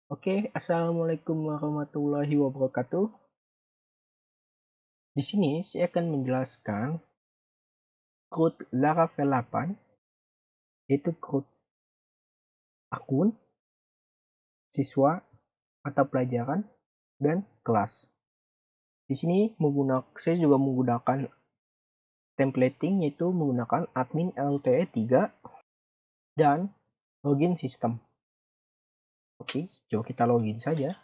Oke, assalamualaikum warahmatullahi wabarakatuh. Di sini saya akan menjelaskan CRUD Laravel 8, yaitu CRUD akun, siswa, mata pelajaran, dan kelas. Di sini saya juga menggunakan templating, yaitu menggunakan admin LTE 3 dan login system. Oke, coba kita login saja.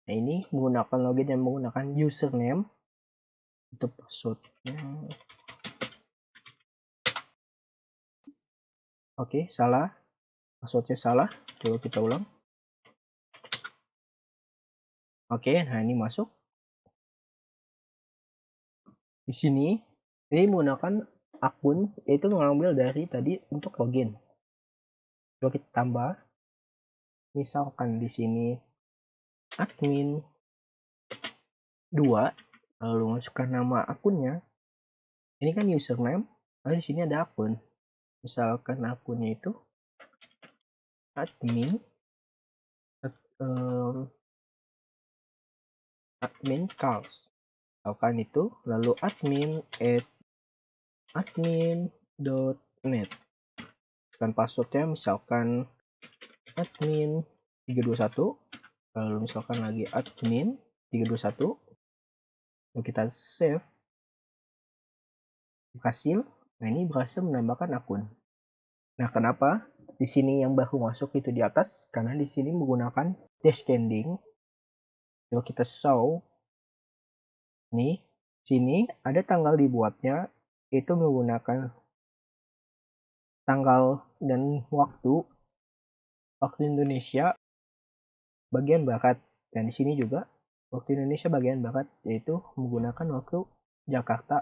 Nah, ini menggunakan login yang menggunakan username. Itu passwordnya. Oke, salah. Passwordnya salah. Coba kita ulang. Oke, nah ini masuk. Di sini, ini menggunakan akun, yaitu mengambil dari tadi untuk login. Coba kita tambah. Misalkan di sini admin 2, lalu masukkan nama akunnya. Ini kan username, lalu di sini ada akun. Misalkan akunnya itu admin admin Carls. Misalkan itu, lalu admin.net. Dan passwordnya misalkan admin 321, lalu misalkan lagi admin 321, lalu kita save, berhasil. Nah, ini berhasil menambahkan akun. Nah, kenapa di sini yang baru masuk itu di atas? Karena di sini menggunakan descending. Coba kita show. Nih, sini ada tanggal dibuatnya, itu menggunakan tanggal dan waktu Indonesia bagian barat. Dan di sini juga waktu Indonesia bagian barat, yaitu menggunakan waktu Jakarta.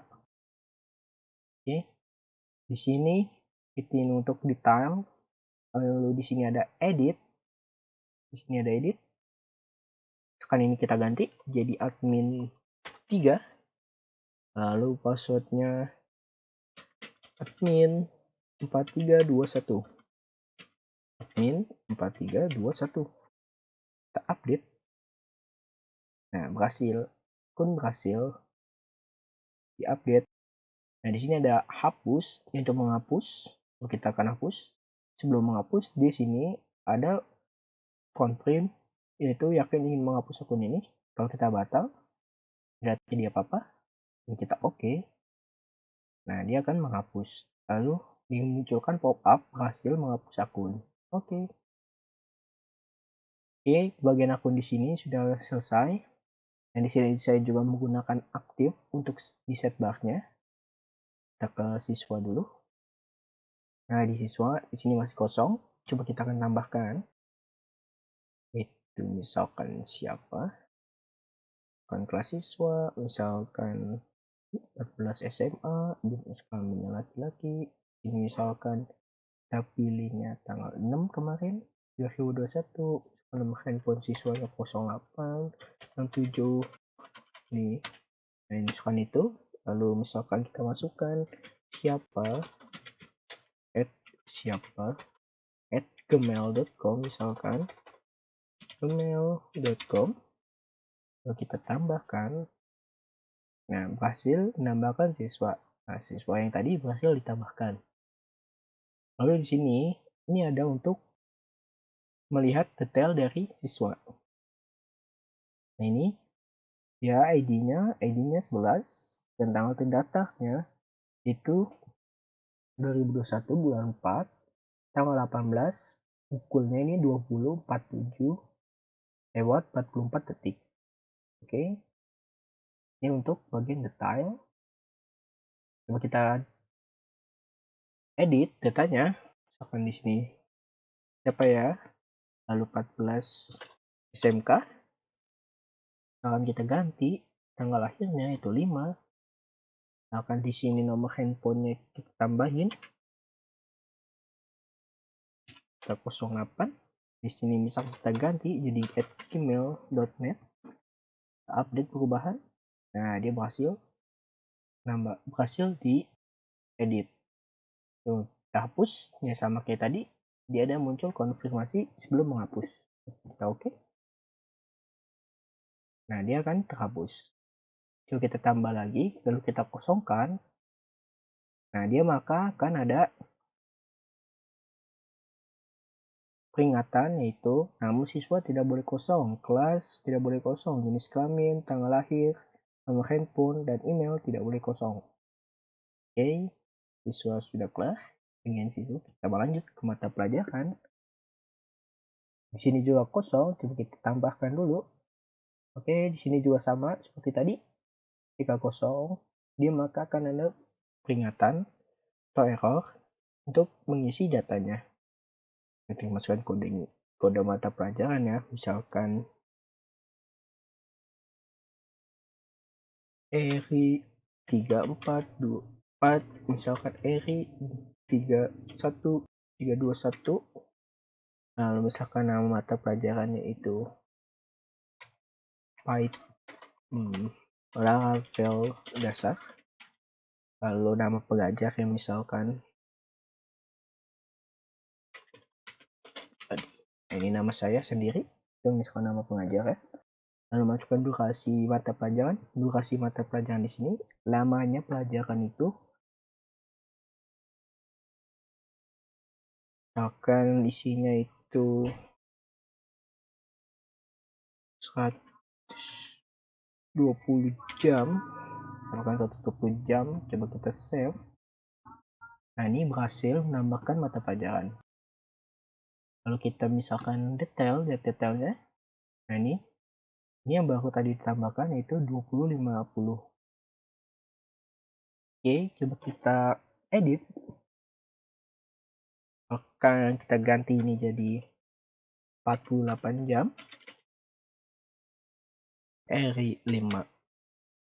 Oke, di sini ini untuk detail. Lalu di sini ada edit. Di sini ada edit. Sekarang ini kita ganti jadi admin 3. Lalu passwordnya admin 4321. Admin 4321. Kita update. Nah, berhasil. Akun berhasil diupdate. Nah, di sini ada hapus untuk menghapus. Kita akan hapus. Sebelum menghapus, di sini ada confirm, yaitu yakin ingin menghapus akun ini. Kalau kita batal, tidak terjadi apa-apa, dan kita oke. Nah, dia akan menghapus. Lalu dimunculkan pop-up berhasil menghapus akun. Oke. Oke, bagian akun di sini sudah selesai. Dan di sini saya juga menggunakan aktif untuk di set bar-nya. Kita ke siswa dulu. Nah, di siswa di sini masih kosong. Coba kita akan tambahkan. Itu misalkan siapa? Kan kelas siswa, misalkan 14 SMA, misalkan laki-laki. Ini misalkan kita pilihnya tanggal 6 kemarin 2021, nomor handphone siswanya 08 67 nih. Nah, misalkan itu, lalu misalkan kita masukkan siapa at gmail.com, misalkan gmail.com, lalu kita tambahkan. Nah, berhasil menambahkan siswa. Nah, siswa yang tadi berhasil ditambahkan. Lalu di sini ini ada untuk melihat detail dari siswa. Nah, ini ya ID-nya 11, dan tanggal terdaftarnya itu 2021 bulan 4, tanggal 18, pukulnya ini 20.47 lewat 44 detik. Oke. Ini untuk bagian detail. Coba kita edit datanya. Misalkan di sini siapa ya? Lalu 14 SMK. Misalkan kita ganti tanggal lahirnya itu 5. Misalkan di sini nomor handphonenya kita tambahin. Kita 08. Di sini misalkan kita ganti jadi @gmail.net. Update perubahan. Nah, dia berhasil di edit. Tuh, kita hapus, ya sama kayak tadi, dia ada muncul konfirmasi sebelum menghapus. Kita oke. Nah, dia akan terhapus. Coba kita tambah lagi, lalu kita kosongkan. Nah, dia maka akan ada peringatan, yaitu namun siswa tidak boleh kosong, kelas tidak boleh kosong, jenis kelamin, tanggal lahir, nomor handphone, dan email tidak boleh kosong. Oke, siswa sudah kelar dengan siswa. Kita lanjut ke mata pelajaran. Di sini juga kosong, coba kita tambahkan dulu. Oke, di sini juga sama seperti tadi. Jika kosong, dia maka akan ada peringatan atau error untuk mengisi datanya. Kita masukkan kode mata pelajaran ya, misalkan ERI 3424, misalkan ERI 31321. Lalu misalkan nama mata pelajarannya itu Python level dasar. Lalu nama pelajar yang misalkan ini nama saya sendiri, itu misalkan nama pengajar ya. Lalu masukkan durasi mata pelajaran. Durasi mata pelajaran di sini, lamanya pelajaran itu misalkan isinya itu 120 jam, misalkan 120 jam, coba kita save. Nah, ini berhasil menambahkan mata pelajaran. Lalu kita misalkan detailnya. Nah, ini yang baru tadi ditambahkan yaitu 20-50. Oke, coba kita edit. Akan kita ganti ini jadi 48 jam. ERI 5.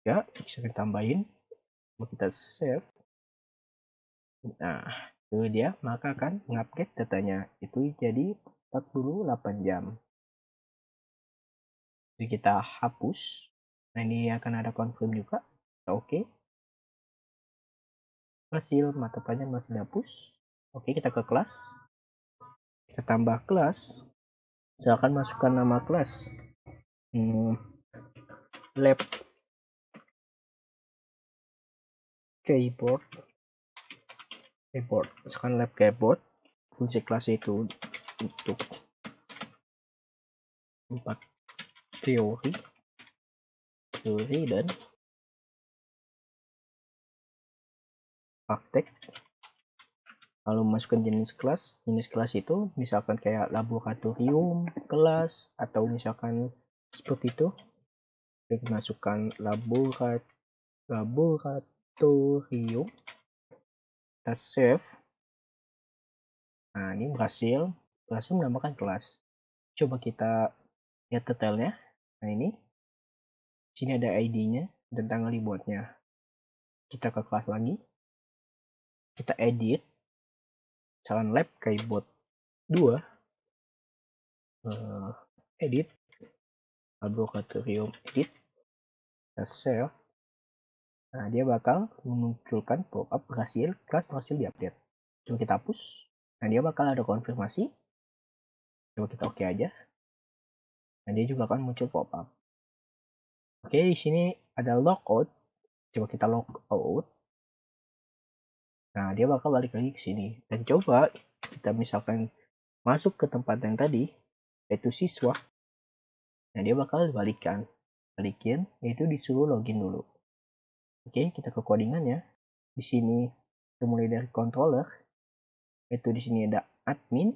Ya, bisa kita tambahin. Coba kita save. Nah, itu dia, maka akan mengupdate datanya. Itu jadi 48 jam. Jadi kita hapus. Nah, ini akan ada confirm juga. Oke. Hasil mata pelajaran masih dihapus. Oke, kita ke kelas. Kita tambah kelas. Silakan masukkan nama kelas. Lab keyboard. Misalkan lab keyboard. Fungsi kelas itu untuk 4 teori dan praktek. Lalu masukkan jenis kelas itu misalkan kayak laboratorium kelas, atau misalkan seperti itu. Kita masukkan laboratorium, kita save. Nah, ini berhasil menambahkan kelas. Coba kita lihat detailnya. Nah, ini sini ada ID-nya dan tanggal dibuatnya. Kita ke kelas lagi, kita edit, misalkan lab keyboard 2, edit, laboratorium edit, kita save. Nah, dia bakal memunculkan pop-up kelas berhasil diupdate. Coba kita hapus. Nah, dia bakal ada konfirmasi. Coba kita oke aja. Nah, dia juga akan muncul pop-up. Oke, di sini ada logout. Coba kita logout. Nah, dia bakal balik lagi ke sini. Dan coba kita misalkan masuk ke tempat yang tadi, yaitu siswa. Nah, dia bakal balikin, yaitu disuruh login dulu. Oke, kita ke codingannya. Di sini kita mulai dari controller. Yaitu di sini ada admin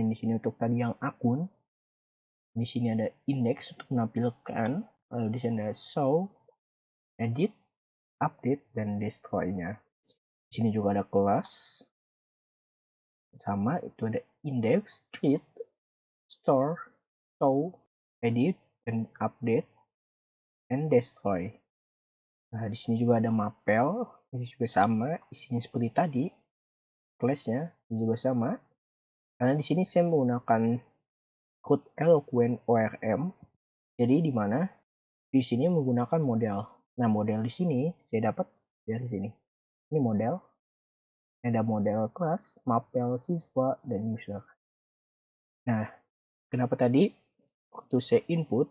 di sini untuk tadi yang akun. Di sini ada index untuk menampilkan. Lalu di sini ada show, edit, update, dan destroy-nya. Di sini juga ada kelas. Sama, itu ada index, create, store, show, edit, dan update, and destroy. Nah, di sini juga ada mapel. Ini juga sama, isinya seperti tadi. Kelasnya juga sama. Karena di sini saya menggunakan code Eloquent ORM. Jadi di mana di sini menggunakan model. Nah, model di sini saya dapat dari sini. Ini model. Ada model kelas, mapel siswa, dan user. Nah, kenapa tadi waktu saya input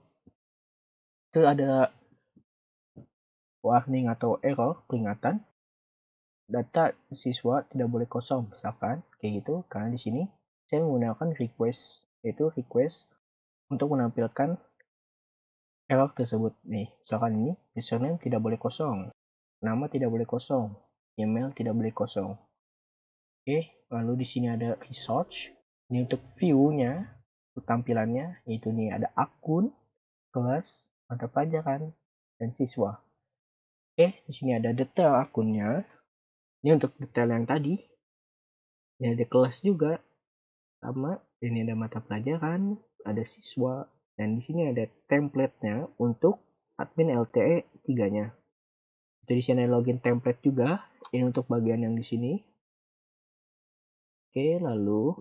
Itu ada warning atau error, peringatan. Data siswa tidak boleh kosong, misalkan kayak gitu. Karena di sini saya menggunakan request, yaitu request untuk menampilkan error tersebut. Nih, misalkan ini username tidak boleh kosong, nama tidak boleh kosong, email tidak boleh kosong. Oke, lalu di sini ada research. Ini untuk view-nya, untuk tampilannya, yaitu nih ada akun, kelas, mata pelajaran, dan siswa. Oke, di sini ada detail akunnya. Ini untuk detail yang tadi. Ini ada kelas juga, sama. Ini ada mata pelajaran, ada siswa, dan di sini ada template-nya untuk admin LTE 3-nya. Jadi di sini ada login template juga. Ini untuk bagian yang di sini. Oke, lalu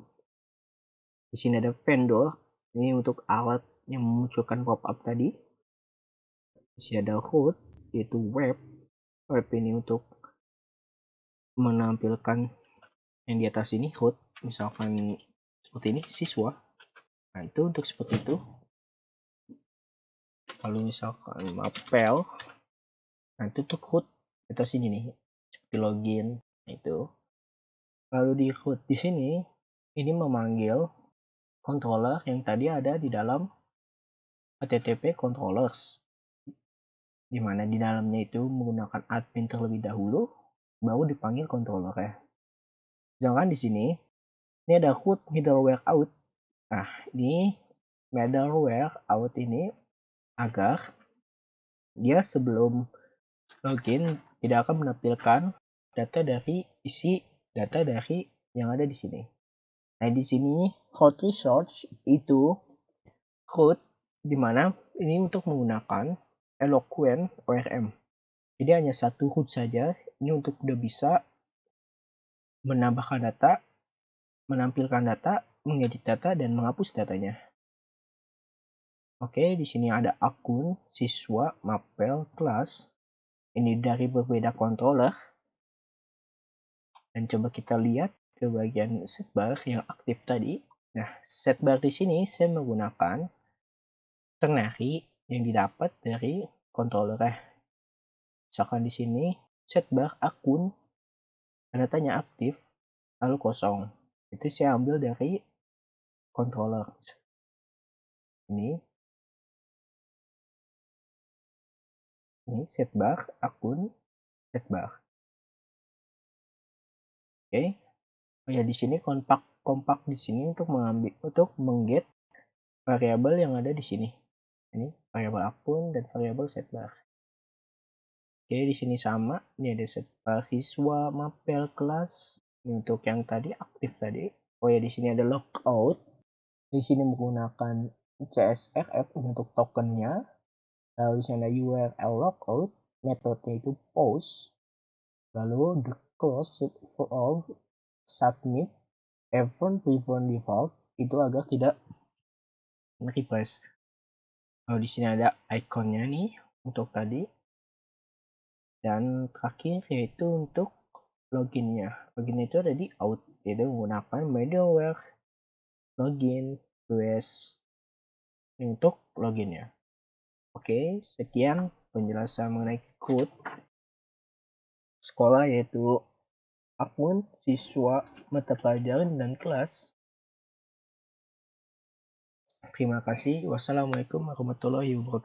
di sini ada vendor. Ini untuk alat yang memunculkan pop-up tadi. Di sini ada root, yaitu web. Web ini untuk menampilkan yang di atas ini root. Misalkan seperti ini, siswa. Nah, itu untuk seperti itu. Lalu misalkan mapel. Nah, itu untuk root di atas ini nih. Seperti login. Nah, itu. Lalu di root di sini, ini memanggil controller yang tadi ada di dalam HTTP controllers, di mana di dalamnya itu menggunakan admin terlebih dahulu, baru dipanggil controller ya. Sedangkan di sini, ini ada root middleware out. Nah, ini middleware out ini agar dia sebelum login tidak akan menampilkan data dari isi data dari yang ada di sini. Nah, di sini root research itu root di mana ini untuk menggunakan Eloquent ORM. Jadi hanya satu root saja. Ini untuk udah bisa menambahkan data, menampilkan data, mengedit data, dan menghapus datanya. Oke, di sini ada akun, siswa, mapel, kelas. Ini dari berbeda controller. Dan coba kita lihat ke bagian setbar yang aktif tadi. Nah, setbar di sini saya menggunakan ternary yang didapat dari controller. Misalkan di sini setbar akun, datanya aktif, lalu kosong. Itu saya ambil dari controller. Ini setbar akun setbar. Oke. Oh ya, di sini kompak di sini untuk mengget variabel yang ada di sini. Ini variabel akun dan variabel setbar. Oke, di sini sama. Ini ada setbar siswa, mapel, kelas. Ini untuk yang tadi aktif tadi. Oh ya, di sini ada logout. Di sini menggunakan CSRF untuk tokennya. Lalu di sini ada URL logout. Metodenya itu post. Lalu the close for submit event prevent default itu agar tidak replace. Lalu di sini ada ikonnya nih untuk tadi. Dan terakhir yaitu untuk loginnya. Login itu ada di out, yaitu menggunakan middleware login US untuk loginnya. Oke, sekian penjelasan mengenai code sekolah, yaitu akun, siswa, mata pelajaran, dan kelas. Terima kasih. Wassalamualaikum warahmatullahi wabarakatuh.